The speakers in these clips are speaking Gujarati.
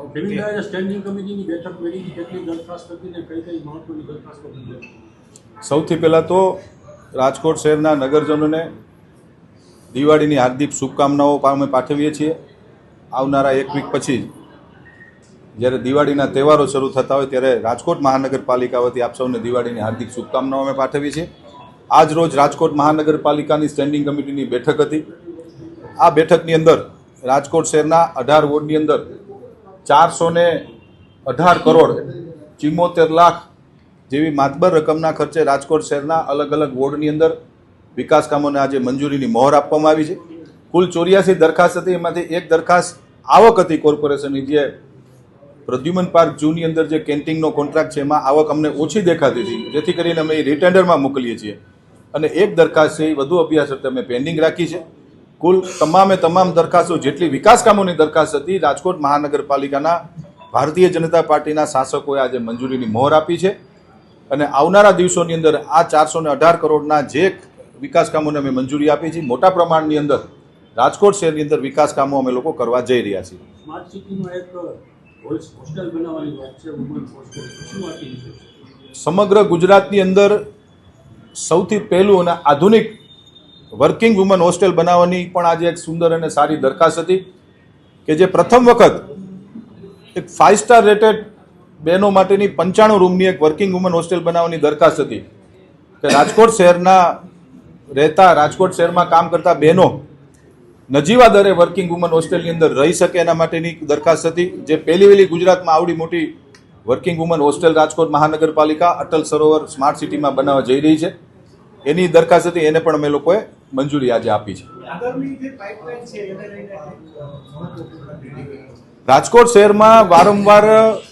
સ્ટેન્ડિંગ કમિટીની બેઠક મેળવી કેટલી દરખાસ્ત હતી ને કઈ કઈ મહત્વની દરખાસ્તો હતી? સૌથી પહેલાં તો રાજકોટ શહેરના નગરજનોને દિવાળીની હાર્દિક શુભકામનાઓ અમે પાઠવીએ છીએ. આવનારા એક વીક પછી જ્યારે દિવાળીના તહેવારો શરૂ થતા હોય ત્યારે રાજકોટ મહાનગરપાલિકા વતી આપ સૌને દિવાળીની હાર્દિક શુભકામનાઓ અમે પાઠવીએ છીએ. આજ રોજ રાજકોટ મહાનગરપાલિકાની સ્ટેન્ડિંગ કમિટીની બેઠક હતી. આ બેઠકની અંદર રાજકોટ શહેરના 18 વોર્ડની અંદર 418 કરોડ 74 લાખ જેવી માતબર રકમના ખર્ચે રાજકોટ શહેરના અલગ અલગ વોર્ડની અંદર વિકાસ કામોને આજે મંજૂરીની મહોર આપવામાં આવી છે. કુલ 84 દરખાસ્ત હતી. એમાંથી એક દરખાસ્ત આવક હતી કોર્પોરેશનની, જે પ્રદ્યુમન પાર્ક જૂની અંદર જે કેન્ટીનનો કોન્ટ્રાક્ટ છે એમાં આવક અમને ઓછી દેખાતી હતી, જેથી કરીને અમે રિટેન્ડરમાં મોકલીએ છીએ. અને એક દરખાસ્ત છે એ વધુ અભ્યાસ અર્થે અમે પેન્ડિંગ રાખી છે. કુલ તમામ દરખાસ્તો જેટલી વિકાસ કામોની દરખાસ્ત હતી રાજકોટ મહાનગરપાલિકાના ભારતીય જનતા પાર્ટીના શાસકોએ આજે મંજૂરીની મહોર આપી છે. અને આવનારા દિવસોની અંદર આ 418 કરોડના જે વિકાસ કામોને અમે મંજૂરી આપી છે, મોટા પ્રમાણની અંદર રાજકોટ શહેરની અંદર વિકાસ કામો અમે લોકો કરવા જઈ રહ્યા છીએ. સ્માર્ટ સિટીમાં એક હોસ્ટેલ બનાવવાની વાત છે, વુમન્સ હોસ્ટેલ, શું વાત છે? સમગ્ર ગુજરાતની અંદર સૌથી પહેલું અને આધુનિક વર્કિંગ વુમન હોસ્ટેલ બનાવવાની પણ આજે એક સુંદર અને સારી દરખાસ્ત હતી કે જે પ્રથમ વખત એક 5 સ્ટાર રેટેડ બહેનો માટેની 95 રૂમની એક વર્કિંગ વુમન હોસ્ટેલ બનાવવાની દરખાસ્ત હતી કે રાજકોટ શહેરમાં કામ કરતા બહેનો નજીવા દરે વર્કિંગ વુમન હોસ્ટેલની અંદર રહી શકે એના માટેની દરખાસ્ત હતી. જે પહેલી ગુજરાતમાં આવડી મોટી વર્કિંગ વુમન હોસ્ટેલ રાજકોટ મહાનગરપાલિકા અટલ સરોવર સ્માર્ટ સિટીમાં બનાવવા જઈ રહી છે, એની દરખાસ્ત હતી. એને પણ અમે લોકોએ મંજૂરી આજે આપી છે. રાજકોટ શહેરમાં વારંવાર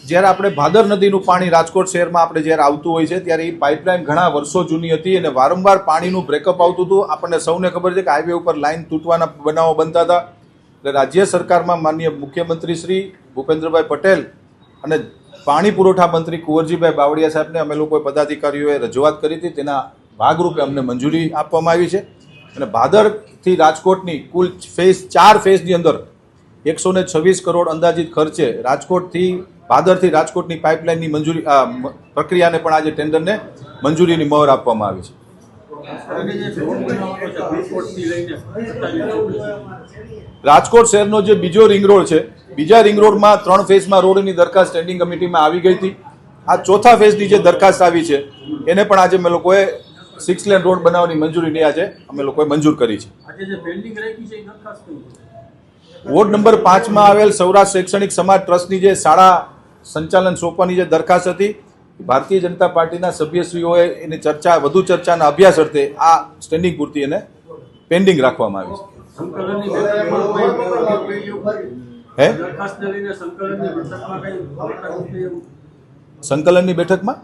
જ્યારે આપણે ભાદર નદીનું પાણી રાજકોટ શહેરમાં આપણે જ્યારે આવતું હોય છે ત્યારે એ પાઇપલાઇન ઘણા વર્ષો જૂની હતી અને વારંવાર પાણીનું બ્રેકઅપ આવતું હતું. આપણને સૌને ખબર છે કે હાઈવે ઉપર લાઇન તૂટવાના બનાવો બનતા હતા. એટલે રાજ્ય સરકારમાં માનનીય મુખ્યમંત્રી શ્રી ભૂપેન્દ્રભાઈ પટેલ અને પાણી પુરવઠા મંત્રી કુંવરજીભાઈ બાવળિયા સાહેબને અમે લોકોએ પદાધિકારીઓએ રજૂઆત કરી હતી. તેના ભાગરૂપે અમને મંજૂરી આપવામાં આવી છે. અને ભાદરથી રાજકોટની કુલ 4 ફેઝની અંદર 126 કરોડ અંદાજિત ખર્ચે ભાદરથી રાજકોટની પાઇપલાઇનની મંજૂરી પ્રક્રિયાને પણ આજે ટેન્ડરને મંજૂરીની મહોર આપવામાં આવી છે. રાજકોટ શહેરનો જે બીજો રિંગ રોડ છે, બીજા રિંગ રોડમાં 3 ફેઝમાં રોડની દરખાસ્ત સ્ટેન્ડિંગ કમિટીમાં આવી ગઈ હતી. આ ચોથા ફેઝની જે દરખાસ્ત આવી છે એને પણ આજે અમે લોકોએ 6 લેન રોડ બનાવવાની મંજૂરીની આજે અમે લોકોએ મંજૂર કરી છે. વોર્ડ નંબર 5માં આવેલ સૌરાષ્ટ્ર શૈક્ષણિક સમાજ ટ્રસ્ટની જે શાળા સંચાલન સોંપવાની જે દરખાસ્ત હતી, ભારતીય જનતા પાર્ટીના સભ્યશ્રીઓએ એની વધુ ચર્ચાના અભ્યાસ અર્થે આ સ્ટેન્ડિંગ પૂરતી એને પેન્ડિંગ રાખવામાં આવી છે. સંકલનની બેઠકમાં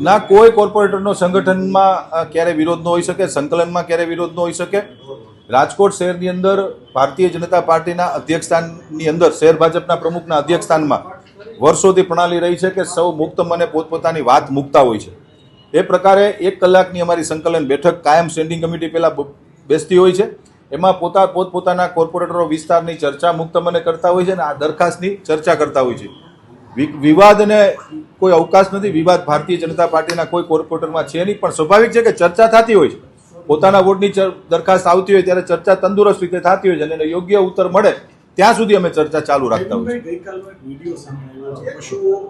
ના, કોઈ કોર્પોરેટરનો સંગઠનમાં ક્યારે વિરોધ ન હોઈ શકે, સંકલનમાં ક્યારે વિરોધ ન હોઈ શકે. રાજકોટ શહેરની અંદર ભારતીય જનતા પાર્ટીના અધ્યક્ષસ્થાનની અંદર શહેર ભાજપના પ્રમુખના અધ્યક્ષસ્થાનમાં વર્ષોથી પ્રણાલી રહી છે કે સૌ મુક્ત મને પોતપોતાની વાત મૂકતા હોય છે. એ પ્રકારે 1 કલાકની અમારી સંકલન બેઠક કાયમ સ્ટેન્ડિંગ કમિટી પહેલાં બેસતી હોય છે. એમાં પોતપોતાના કોર્પોરેટરો વિસ્તારની ચર્ચા મુક્ત મને કરતા હોય છે અને આ દરખાસ્તની ચર્ચા કરતા હોય છે. વિવાદને કોઈ અવકાશ નથી. વિવાદ ભારતીય જનતા પાર્ટીના કોઈ કોર્પોરેટરમાં છે નહીં, પણ સ્વાભાવિક છે કે ચર્ચા થતી હોય છે. પોતાના વોર્ડની દરખાસ્ત આવતી હોય ત્યારે ચર્ચા તંદુરસ્ત રીતે થતી હોય છે અને યોગ્ય ઉત્તર મળે ત્યાં સુધી અમે ચર્ચા ચાલુ રાખતા હોઈએ છીએ.